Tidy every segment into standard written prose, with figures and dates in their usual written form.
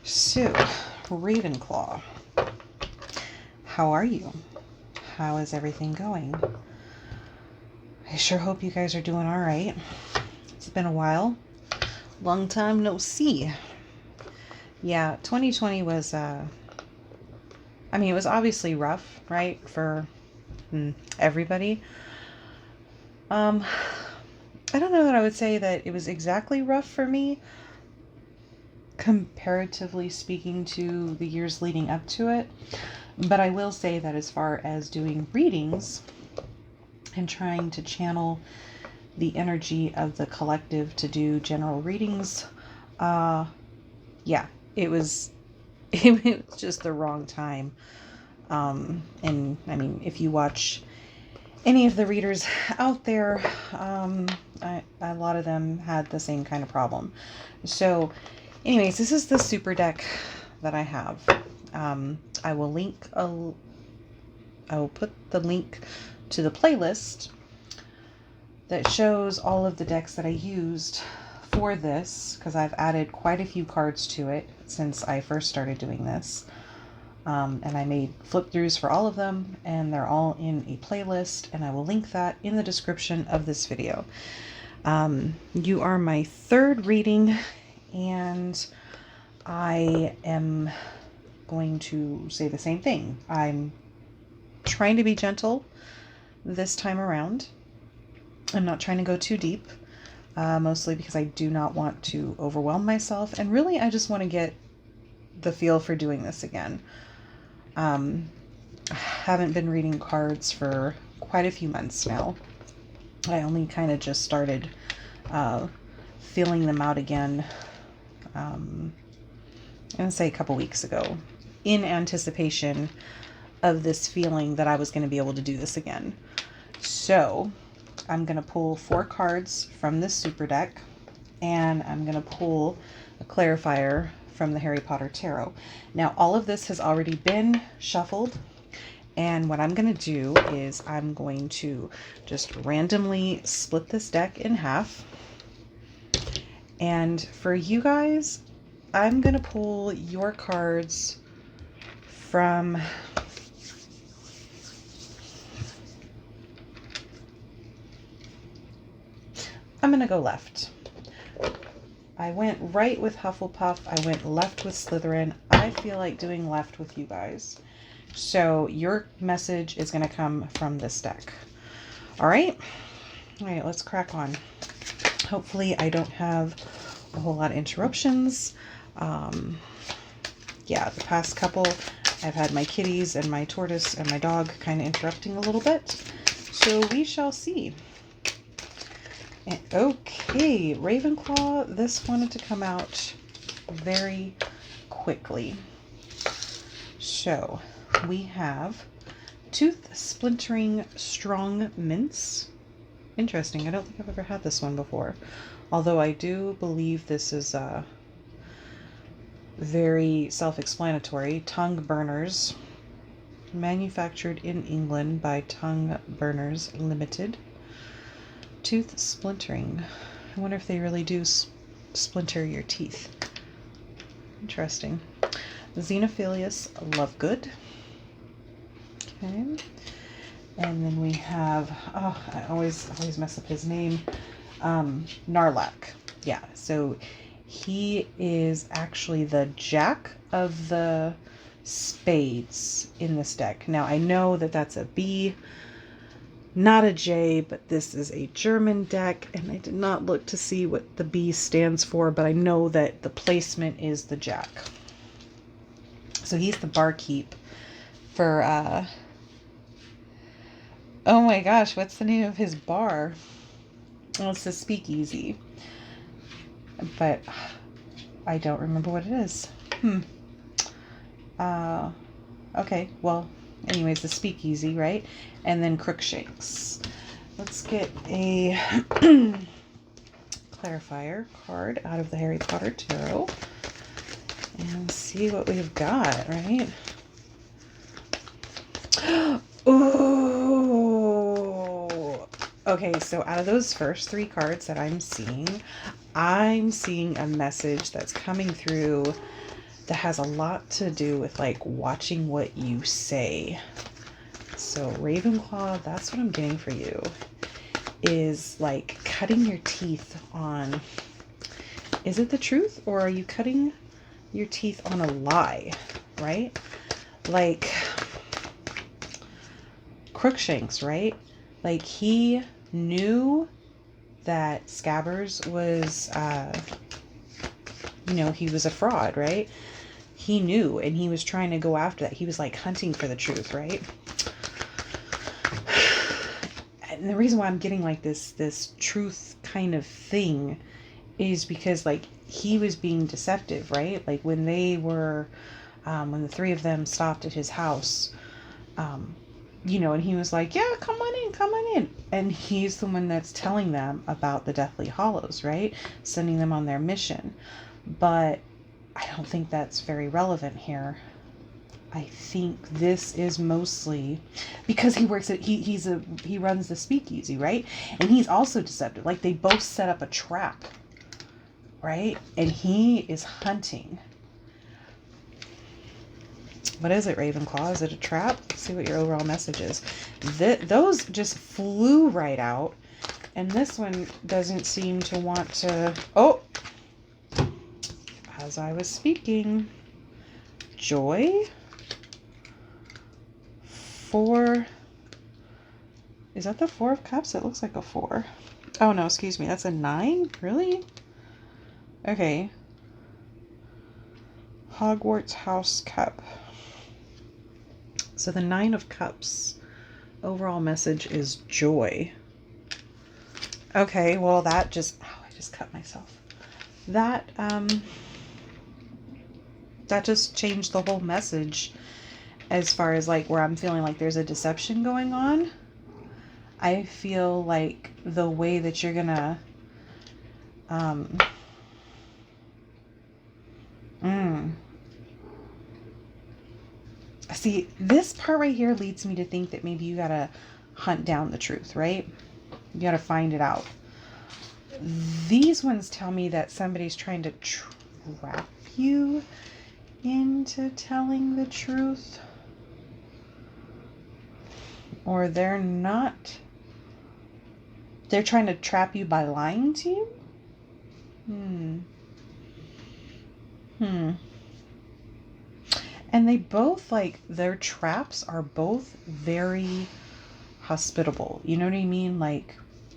So, Ravenclaw, how are you? How is everything going? I sure hope you guys are doing all right. It's been a while. Long time no see. Yeah, 2020 was, it was obviously rough, right, for everybody. I don't know that I would say that it was exactly rough for me, comparatively speaking to the years leading up to it. But I will say that as far as doing readings and trying to channel the energy of the collective to do general readings, yeah, it was just the wrong time. And I mean, if you watch any of the readers out there, a lot of them had the same kind of problem. So anyways, this is the super deck that I have. I will put the link to the playlist that shows all of the decks that I used for this, because I've added quite a few cards to it since I first started doing this. And I made flip throughs for all of them, and they're all in a playlist, and I will link that in the description of this video. You are my third reading, and I am going to say the same thing. I'm trying to be gentle this time around. I'm not trying to go too deep, mostly because I do not want to overwhelm myself, and really I just want to get the feel for doing this again. I haven't been reading cards for quite a few months now. I only kind of just started feeling them out again, I'm going to say a couple weeks ago, in anticipation of this feeling that I was going to be able to do this again. So I'm going to pull 4 cards from this super deck, and I'm going to pull a clarifier from the Harry Potter Tarot. Now, all of this has already been shuffled, and what I'm going to do is I'm going to just randomly split this deck in half. And for you guys, I'm going to pull your cards from... I'm going to go left. I went right with Hufflepuff. I went left with Slytherin. I feel like doing left with you guys. So your message is going to come from this deck. All right? All right, let's crack on. Hopefully I don't have a whole lot of interruptions. Yeah, the past couple, I've had my kitties and my tortoise and my dog kind of interrupting a little bit. So we shall see. And, okay, Ravenclaw, this wanted to come out very quickly. So we have Tooth Splintering Strong Mints. Interesting, I don't think I've ever had this one before. Although I do believe this is very self-explanatory. Tongue Burners, manufactured in England by Tongue Burners Limited. Tooth splintering. I wonder if they really do splinter your teeth. Interesting. Xenophilius Lovegood. Okay. And then we have, I always mess up his name. Narlac. Yeah, so he is actually the Jack of the Spades in this deck. Now, I know that that's a B, not a J, but this is a German deck, and I did not look to see what the B stands for, but I know that the placement is the Jack. So he's the barkeep for, oh my gosh, what's the name of his bar? Well, it's the Speakeasy, but I don't remember what it is. Okay, well, anyways, the Speakeasy, right? And then Crookshanks. Let's get a clarifier card out of the Harry Potter Tarot and see what we've got, right? Ooh! Okay, so out of those first 3 cards that I'm seeing a message that's coming through that has a lot to do with like watching what you say. So Ravenclaw, that's what I'm getting for you, is like cutting your teeth on, is it the truth or are you cutting your teeth on a lie, right? Like Crookshanks, right? Like he knew that Scabbers was, you know, he was a fraud, right? He knew, and he was trying to go after that. He was like hunting for the truth, right? And the reason why I'm getting like this truth kind of thing is because like he was being deceptive, right? Like when they were, when the three of them stopped at his house, you know, and he was like, yeah, come on in. And he's the one that's telling them about the Deathly Hallows, right? Sending them on their mission. But I don't think that's very relevant here. I think this is mostly because he works at, he runs the speakeasy, right? And he's also deceptive. Like they both set up a trap, right? And he is hunting. What is it, Ravenclaw? Is it a trap? Let's see what your overall message is. Those just flew right out. And this one doesn't seem to want to... Oh! As I was speaking. Joy? 4. Is that the 4 of Cups? It looks like a 4. Oh, no, excuse me. That's a 9? Really? Okay. Hogwarts House Cup. So the 9 of Cups, overall message is joy. Okay, well that just, oh, I just cut myself. That just changed the whole message as far as like where I'm feeling like there's a deception going on. I feel like the way that you're gonna, see, this part right here leads me to think that maybe you gotta hunt down the truth, right? You gotta find it out. These ones tell me that somebody's trying to trap you into telling the truth. Or they're not. They're trying to trap you by lying to you? And they both, like, their traps are both very hospitable. You know what I mean? Like,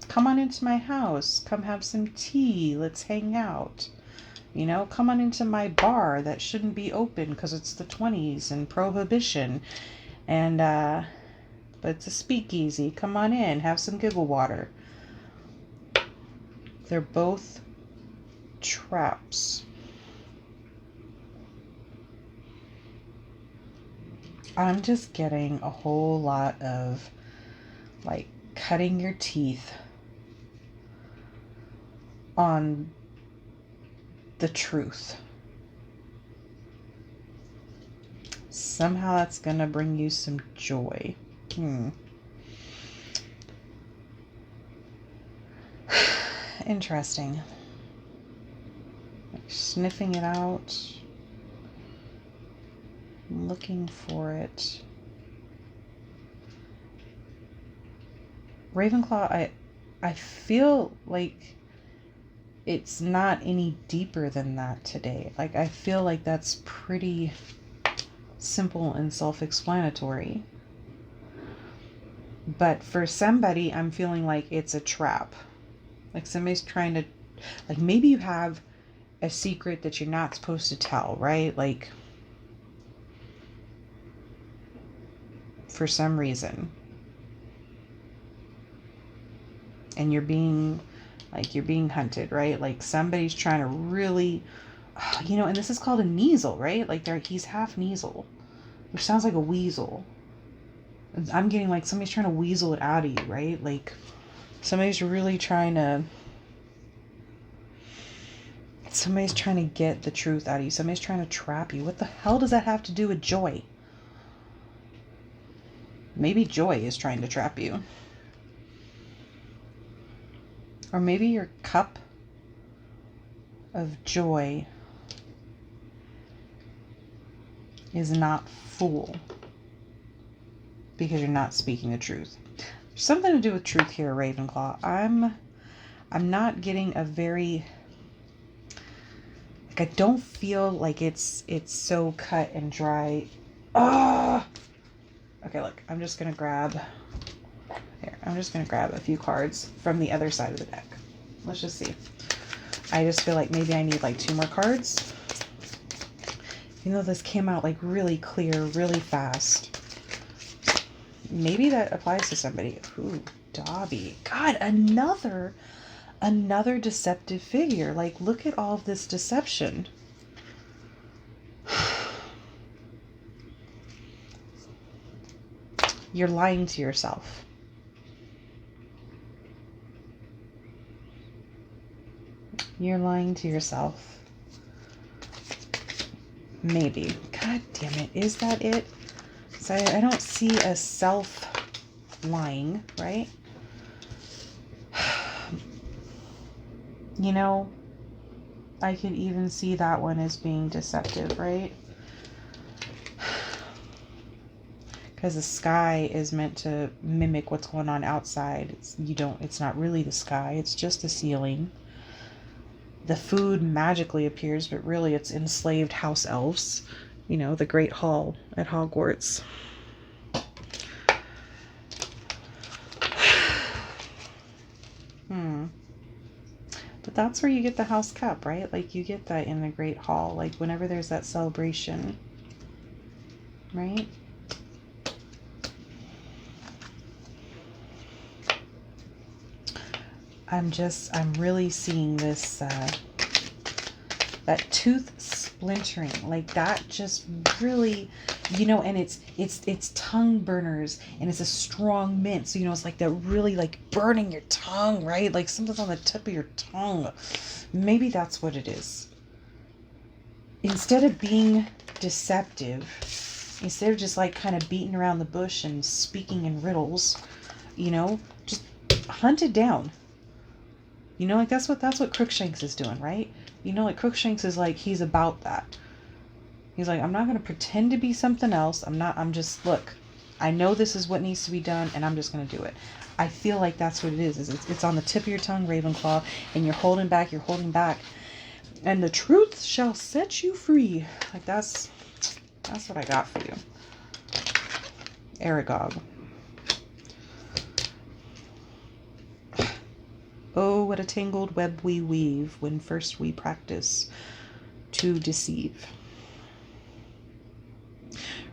come on into my house. Come have some tea. Let's hang out. You know, come on into my bar that shouldn't be open because it's the 20s and prohibition. And, but it's a speakeasy. Come on in. Have some giggle water. They're both traps. I'm just getting a whole lot of like cutting your teeth on the truth. Somehow that's gonna bring you some joy. Interesting. Like sniffing it out. Looking for it. Ravenclaw, I feel like it's not any deeper than that today. Like I feel like that's pretty simple and self-explanatory. But for somebody, I'm feeling like it's a trap. Like somebody's trying to, like maybe you have a secret that you're not supposed to tell, right? Like for some reason. And you're being hunted, right? Like somebody's trying to really, you know, and this is called a measle, right? Like he's half measle, which sounds like a weasel. I'm getting like somebody's trying to weasel it out of you, right? Like somebody's really trying to get the truth out of you. Somebody's trying to trap you. What the hell does that have to do with joy? Maybe joy is trying to trap you. Or maybe your cup of joy is not full because you're not speaking the truth. There's something to do with truth here, Ravenclaw. I'm not getting a very, like, I don't feel like it's so cut and dry. Ah! Okay, look, I'm just gonna grab a few cards from the other side of the deck. Let's just see. I just feel like maybe I need like 2 more cards. Even though this came out like really clear, really fast. Maybe that applies to somebody. Ooh, Dobby. God, another deceptive figure. Like, look at all of this deception. You're lying to yourself. You're lying to yourself. Maybe. God damn it. Is that it? So I don't see a self lying, right? You know, I could even see that one as being deceptive, right? Because the sky is meant to mimic what's going on outside. It's not really the sky, it's just the ceiling. The food magically appears, but really it's enslaved house elves. You know, the Great Hall at Hogwarts. But that's where you get the house cup, right? Like, you get that in the Great Hall. Like, whenever there's that celebration, right? I'm really seeing this, that tooth splintering, like that just really, you know, and it's tongue burners, and it's a strong mint. So, you know, it's like that really like burning your tongue, right? Like something's on the tip of your tongue. Maybe that's what it is. Instead of being deceptive, instead of just like kind of beating around the bush and speaking in riddles, you know, just hunt it down. You know, like that's what Crookshanks is doing, right? You know, like Crookshanks is like, he's about that. He's like, I'm not going to pretend to be something else. Look, I know this is what needs to be done, and I'm just going to do it. I feel like that's what it is it's on the tip of your tongue, Ravenclaw, and you're holding back, and the truth shall set you free. Like, that's what I got for you. Aragog. Oh, what a tangled web we weave when first we practice to deceive.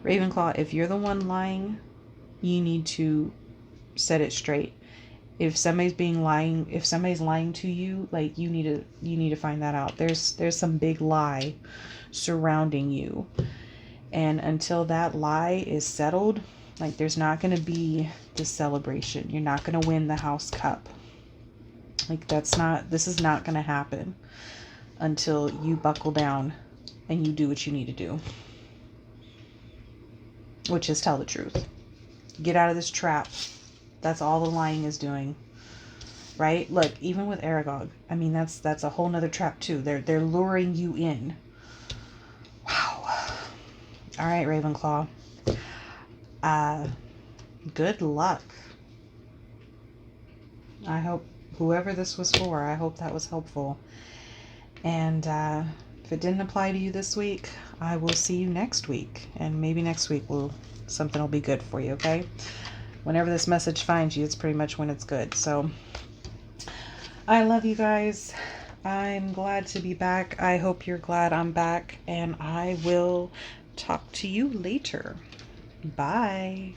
Ravenclaw, if you're the one lying, you need to set it straight. If somebody's lying to you, like, you need to find that out. There's some big lie surrounding you. And until that lie is settled, like, there's not going to be this celebration. You're not going to win the house cup. Like, this is not going to happen until you buckle down and you do what you need to do. Which is tell the truth. Get out of this trap. That's all the lying is doing. Right? Look, even with Aragog, I mean, that's a whole nother trap too. They're luring you in. Wow. All right, Ravenclaw. Good luck. I hope whoever this was for, I hope that was helpful. And if it didn't apply to you this week, I will see you next week. And maybe next week something will be good for you, okay? Whenever this message finds you, it's pretty much when it's good. So I love you guys. I'm glad to be back. I hope you're glad I'm back. And I will talk to you later. Bye.